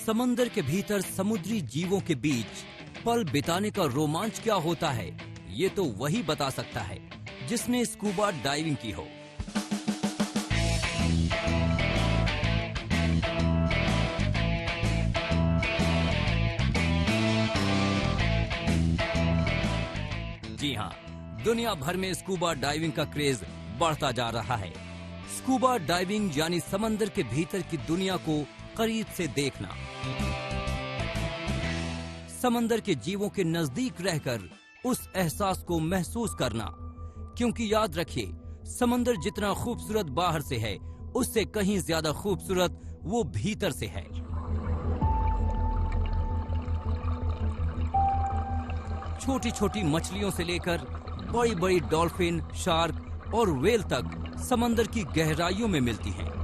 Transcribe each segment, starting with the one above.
समंदर के भीतर समुद्री जीवों के बीच पल बिताने का रोमांच क्या होता है, ये तो वही बता सकता है जिसने स्कूबा डाइविंग की हो। जी हाँ, दुनिया भर में स्कूबा डाइविंग का क्रेज बढ़ता जा रहा है। स्कूबा डाइविंग यानी समंदर के भीतर की दुनिया को करीब से देखना, समंदर के जीवों के नजदीक रहकर उस एहसास को महसूस करना। क्योंकि याद रखिए, समंदर जितना खूबसूरत बाहर से है, उससे कहीं ज्यादा खूबसूरत वो भीतर से है। छोटी छोटी मछलियों से लेकर बड़ी बड़ी डॉल्फिन, शार्क और व्हेल तक समंदर की गहराइयों में मिलती हैं।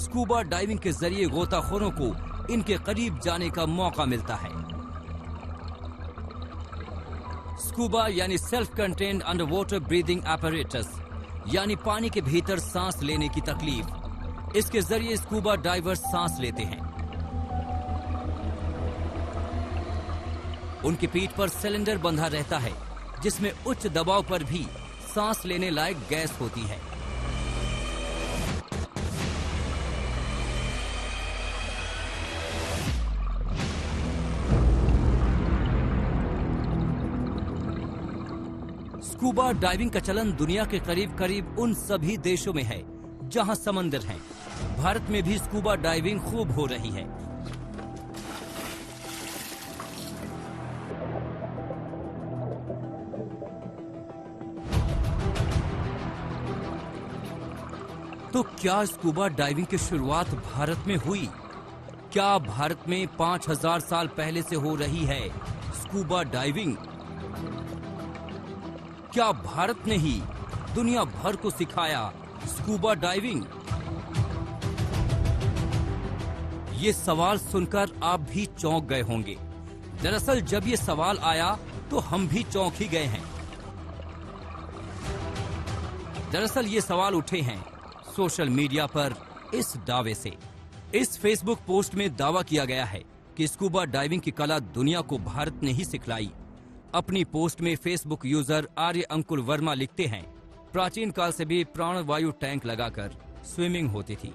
स्कूबा डाइविंग के जरिए गोताखोरों को इनके करीब जाने का मौका मिलता है। स्कूबा यानी self contained under water breathing apparatus, यानी पानी के भीतर सांस लेने की तकलीफ। इसके जरिए स्कूबा डाइवर्स सांस लेते हैं। उनकी पीठ पर सिलेंडर बंधा रहता है, जिसमें उच्च दबाव पर भी सांस लेने लायक गैस होती है। स्कूबा डाइविंग का चलन दुनिया के करीब करीब उन सभी देशों में है जहां समंदर है। भारत में भी स्कूबा डाइविंग खूब हो रही है। तो क्या स्कूबा डाइविंग की शुरुआत भारत में हुई? क्या भारत में 5000 साल पहले से हो रही है स्कूबा डाइविंग? क्या भारत ने ही दुनिया भर को सिखाया स्कूबा डाइविंग? ये सवाल सुनकर आप भी चौंक गए होंगे। दरअसल जब ये सवाल आया तो हम भी चौंक ही गए हैं। दरअसल ये सवाल उठे हैं सोशल मीडिया पर इस दावे से। इस फेसबुक पोस्ट में दावा किया गया है कि स्कूबा डाइविंग की कला दुनिया को भारत ने ही सिखलाई। अपनी पोस्ट में फेसबुक यूजर आर्य अंकुल वर्मा लिखते हैं, प्राचीन काल से भी प्राणवायु टैंक लगाकर स्विमिंग होती थी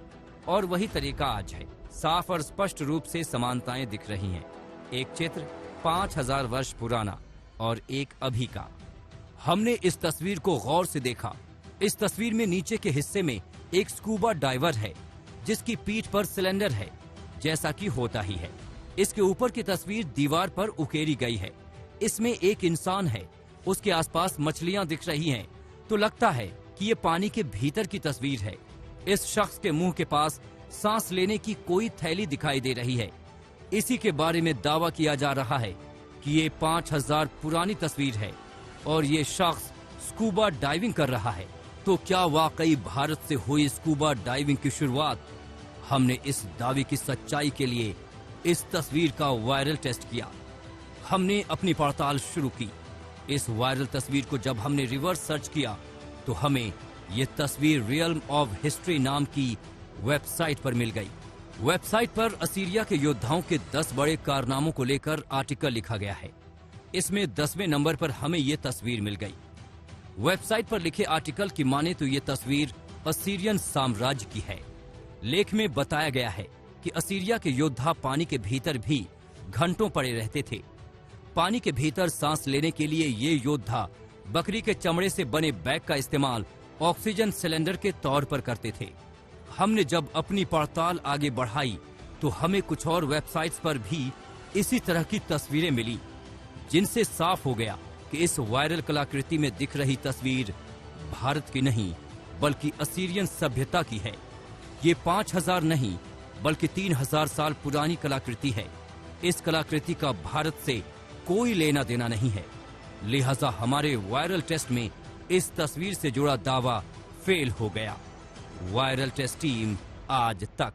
और वही तरीका आज है। साफ और स्पष्ट रूप से समानताएं दिख रही हैं। एक चित्र 5000 वर्ष पुराना और एक अभी का। हमने इस तस्वीर को गौर से देखा। इस तस्वीर में नीचे के हिस्से में एक स्कूबा डाइवर है जिसकी पीठ पर सिलेंडर है, जैसा कि होता ही है। इसके ऊपर की तस्वीर दीवार पर उकेरी गई है। इसमें एक इंसान है, उसके आसपास मछलियां दिख रही हैं, तो लगता है कि ये पानी के भीतर की तस्वीर है। इस शख्स के मुंह के पास सांस लेने की कोई थैली दिखाई दे रही है। इसी के बारे में दावा किया जा रहा है कि ये 5000 पुरानी तस्वीर है और ये शख्स स्कूबा डाइविंग कर रहा है। तो क्या वाकई भारत से हुई स्कूबा डाइविंग की शुरुआत? हमने इस दावे की सच्चाई के लिए इस तस्वीर का वायरल टेस्ट किया। हमने अपनी पड़ताल शुरू की। इस वायरल तस्वीर को जब हमने रिवर्स सर्च किया तो हमें ये तस्वीर रियल्म ऑफ हिस्ट्री नाम की वेबसाइट पर मिल गई। वेबसाइट पर असीरिया के योद्धाओं के 10 बड़े कारनामों को लेकर आर्टिकल लिखा गया है। इसमें 10वें नंबर पर हमें ये तस्वीर मिल गई। वेबसाइट पर लिखे आर्टिकल की माने तो ये तस्वीर असीरियन साम्राज्य की है। लेख में बताया गया है कि असीरिया के योद्धा पानी के भीतर भी घंटों पड़े रहते थे। पानी के भीतर सांस लेने के लिए ये योद्धा बकरी के चमड़े से बने बैग का इस्तेमाल ऑक्सीजन सिलेंडर के तौर पर करते थे। हमने जब अपनी पड़ताल आगे बढ़ाई तो हमें कुछ और वेबसाइट्स पर भी इसी तरह की तस्वीरें मिली, जिनसे साफ हो गया कि इस वायरल कलाकृति में दिख रही तस्वीर भारत की नहीं बल्कि असीरियन सभ्यता की है। ये 5000 नहीं बल्कि 3000 साल पुरानी कलाकृति है। इस कलाकृति का भारत से कोई लेना देना नहीं है। लिहाजा हमारे वायरल टेस्ट में इस तस्वीर से जुड़ा दावा फेल हो गया। वायरल टेस्ट टीम आज तक